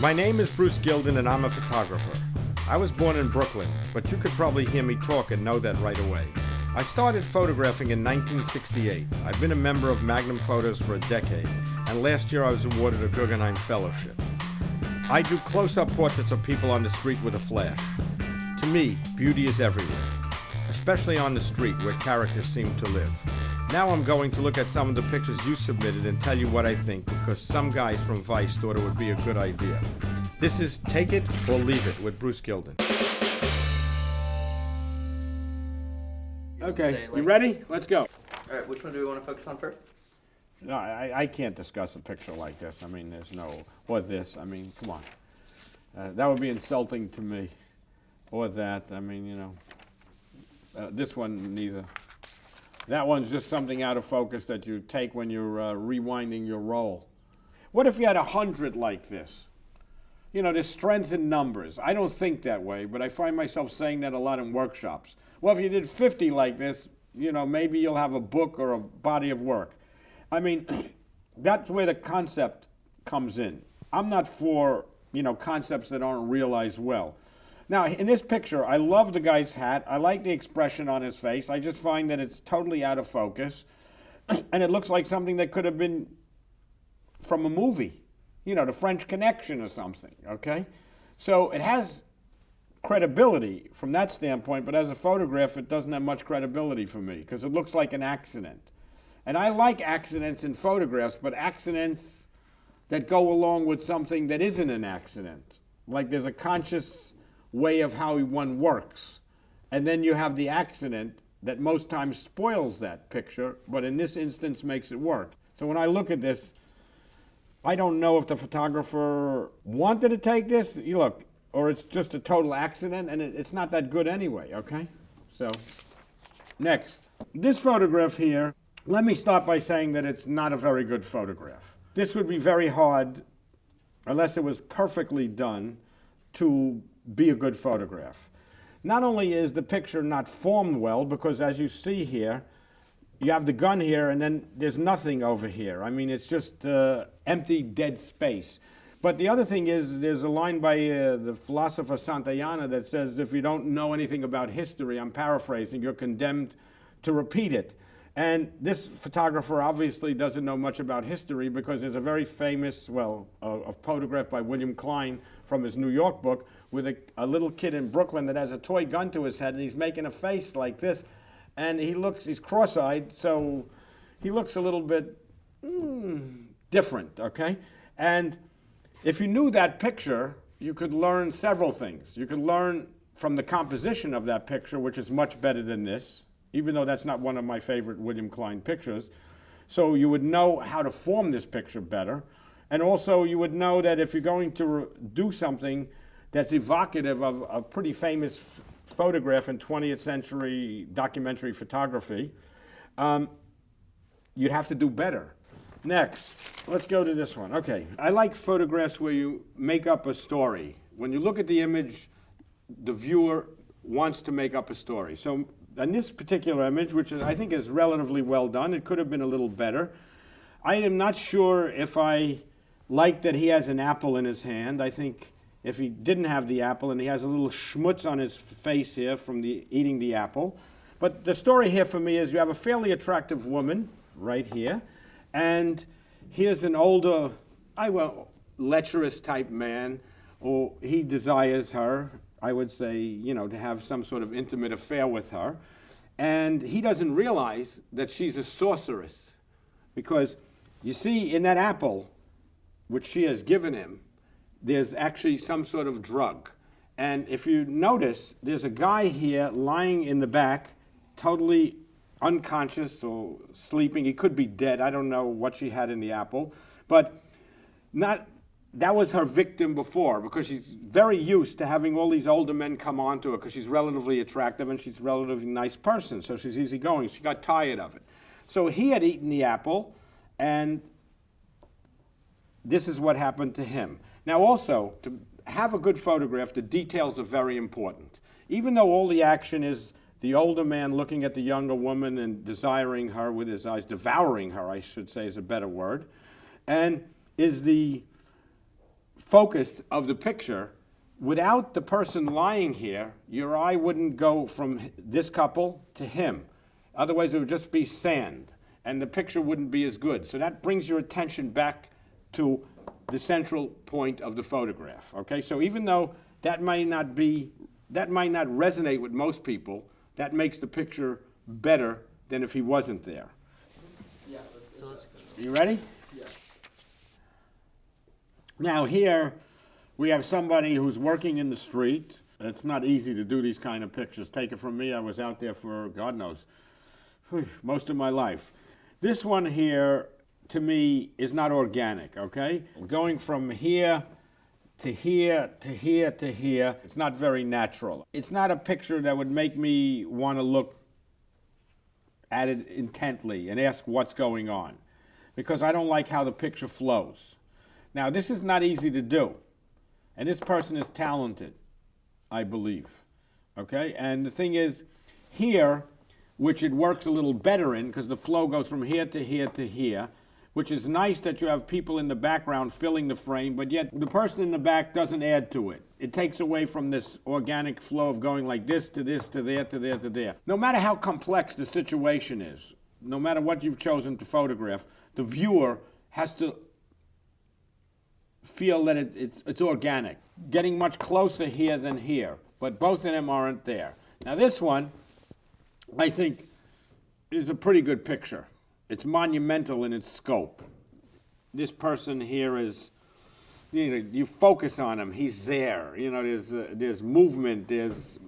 My name is Bruce Gilden and I'm a photographer. I was born in Brooklyn, but you could probably hear me talk and know that right away. I started photographing in 1968. I've been a member of Magnum Photos for a decade, and last year I was awarded a Guggenheim Fellowship. I do close-up portraits of people on the street with a flash. To me, beauty is everywhere, especially on the street where characters seem to live. Now I'm going to look at some of the pictures you submitted and tell you what I think, because some guys from Vice thought it would be a good idea. This is Take It or Leave It with Bruce Gilden. Okay, you ready? Let's go. All right, which one do we want to focus on first? No, I can't discuss a picture like this. I mean, there's no, or this. I mean, come on. That would be insulting to me. Or that. I mean, you know. This one, neither. That one's just something out of focus that you take when you're rewinding your roll. What if you had 100 like this? You know, there's strength in numbers. I don't think that way, but I find myself saying that a lot in workshops. Well, if you did 50 like this, you know, maybe you'll have a book or a body of work. I mean, that's where the concept comes in. I'm not for, you know, concepts that aren't realized well. Now, in this picture, I love the guy's hat. I like the expression on his face. I just find that it's totally out of focus. And it looks like something that could have been from a movie. You know, The French Connection or something, okay? So it has credibility from that standpoint, but as a photograph, it doesn't have much credibility for me because it looks like an accident. And I like accidents in photographs, but accidents that go along with something that isn't an accident. Like there's a conscious way of how one works. And then you have the accident that most times spoils that picture, but in this instance makes it work. So when I look at this, I don't know if the photographer wanted to take this, you look, or it's just a total accident, and it's not that good anyway, okay? So, next. This photograph here, let me start by saying that it's not a very good photograph. This would be very hard, unless it was perfectly done, to be a good photograph. Not only is the picture not formed well, because as you see here, you have the gun here and then there's nothing over here. I mean, it's just empty, dead space. But the other thing is, there's a line by the philosopher Santayana that says, if you don't know anything about history, I'm paraphrasing, you're condemned to repeat it. And this photographer obviously doesn't know much about history because there's a very famous, well, a photograph by William Klein from his New York book with a little kid in Brooklyn that has a toy gun to his head and he's making a face like this. And he's cross-eyed, so he looks a little bit different, okay? And if you knew that picture, you could learn several things. You could learn from the composition of that picture, which is much better than this, even though that's not one of my favorite William Klein pictures. So you would know how to form this picture better. And also you would know that if you're going to do something that's evocative of a pretty famous photograph in 20th century documentary photography, you'd have to do better. Next, let's go to this one. Okay, I like photographs where you make up a story. When you look at the image, the viewer wants to make up a story. So in this particular image, which I think is relatively well done, it could have been a little better. I am not sure if I like that he has an apple in his hand. I think if he didn't have the apple and he has a little schmutz on his face here from eating the apple. But the story here for me is you have a fairly attractive woman right here, and here's an older, lecherous type man, or he desires her, I would say, you know, to have some sort of intimate affair with her. And he doesn't realize that she's a sorceress. Because you see in that apple, which she has given him, there's actually some sort of drug. And if you notice, there's a guy here lying in the back, totally unconscious or sleeping. He could be dead. I don't know what she had in the apple. But that was her victim before, because she's very used to having all these older men come on to her because she's relatively attractive and she's a relatively nice person, so she's easygoing. She got tired of it. So he had eaten the apple, and this is what happened to him. Now also, to have a good photograph, the details are very important. Even though all the action is the older man looking at the younger woman and desiring her with his eyes, devouring her, I should say is a better word, and is the focus of the picture, without the person lying here, your eye wouldn't go from this couple to him. Otherwise, it would just be sand, and the picture wouldn't be as good. So that brings your attention back to the central point of the photograph, okay? So even though that might not resonate with most people, that makes the picture better than if he wasn't there. Yeah, You ready? Yes. Now here, we have somebody who's working in the street. It's not easy to do these kind of pictures. Take it from me, I was out there for, God knows, most of my life. This one here, to me, is not organic, okay? Going from here to here to here to here, it's not very natural. It's not a picture that would make me want to look at it intently and ask what's going on, because I don't like how the picture flows. Now, this is not easy to do, and this person is talented, I believe, okay? And the thing is, here, which it works a little better in, because the flow goes from here to here to here, which is nice that you have people in the background filling the frame, but yet the person in the back doesn't add to it. It takes away from this organic flow of going like this to there to there to there. No matter how complex the situation is, no matter what you've chosen to photograph, the viewer has to feel that it's organic. Getting much closer here than here, but both of them aren't there. Now this one, I think, is a pretty good picture. It's monumental in its scope. This person here is, you know, you focus on him, he's there. You know, there's movement, his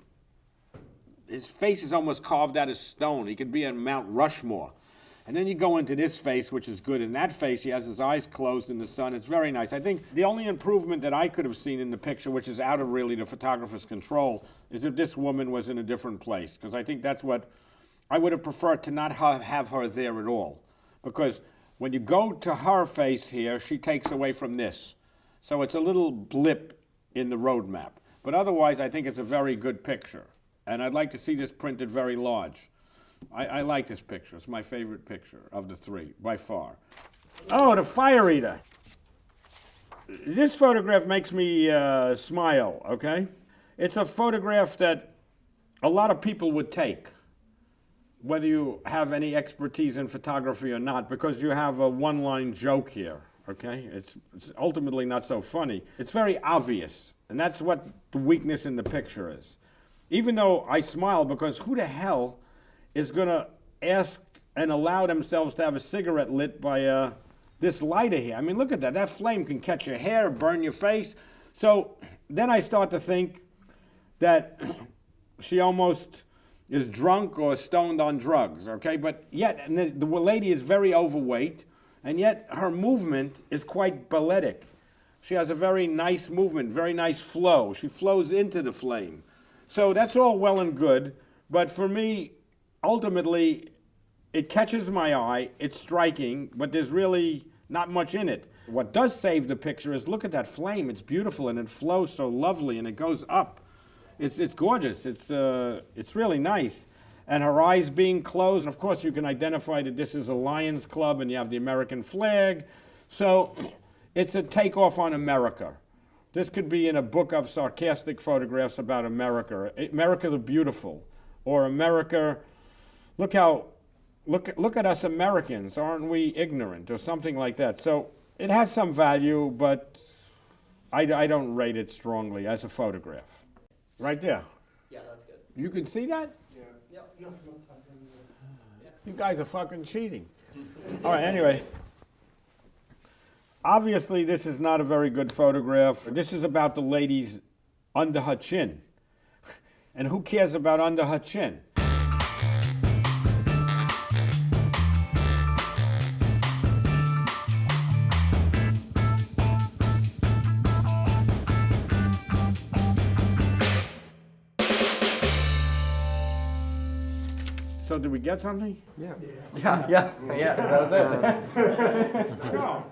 face is almost carved out of stone. He could be on Mount Rushmore. And then you go into this face, which is good. In that face, he has his eyes closed in the sun. It's very nice. I think the only improvement that I could have seen in the picture, which is out of really the photographer's control, is if this woman was in a different place. Because I think that's what I would have preferred, to not have her there at all. Because when you go to her face here, she takes away from this. So it's a little blip in the roadmap. But otherwise, I think it's a very good picture. And I'd like to see this printed very large. I like this picture. It's my favorite picture of the three, by far. Oh, the fire eater. This photograph makes me smile, okay? It's a photograph that a lot of people would take, whether you have any expertise in photography or not, because you have a one-line joke here, okay? It's ultimately not so funny. It's very obvious, and that's what the weakness in the picture is. Even though I smile, because who the hell is going to ask and allow themselves to have a cigarette lit by this lighter here? I mean, look at that. That flame can catch your hair, burn your face. So then I start to think that she almost is drunk or stoned on drugs, okay? But yet, and the lady is very overweight, and yet her movement is quite balletic. She has a very nice movement, very nice flow. She flows into the flame. So that's all well and good, but for me, ultimately, it catches my eye, it's striking, but there's really not much in it. What does save the picture is, look at that flame, it's beautiful, and it flows so lovely, and it goes up. It's gorgeous, it's really nice. And her eyes being closed, and of course you can identify that this is a Lions Club, and you have the American flag. So it's a takeoff on America. This could be in a book of sarcastic photographs about America. America the Beautiful, or America, look at us Americans, aren't we ignorant, or something like that. So it has some value, but I don't rate it strongly as a photograph. Right there. Yeah, that's good. You can see that? Yeah. You guys are fucking cheating. All right, anyway. Obviously, this is not a very good photograph. This is about the lady's under her chin. And who cares about under her chin? So did we get something? Yeah, that was it. No.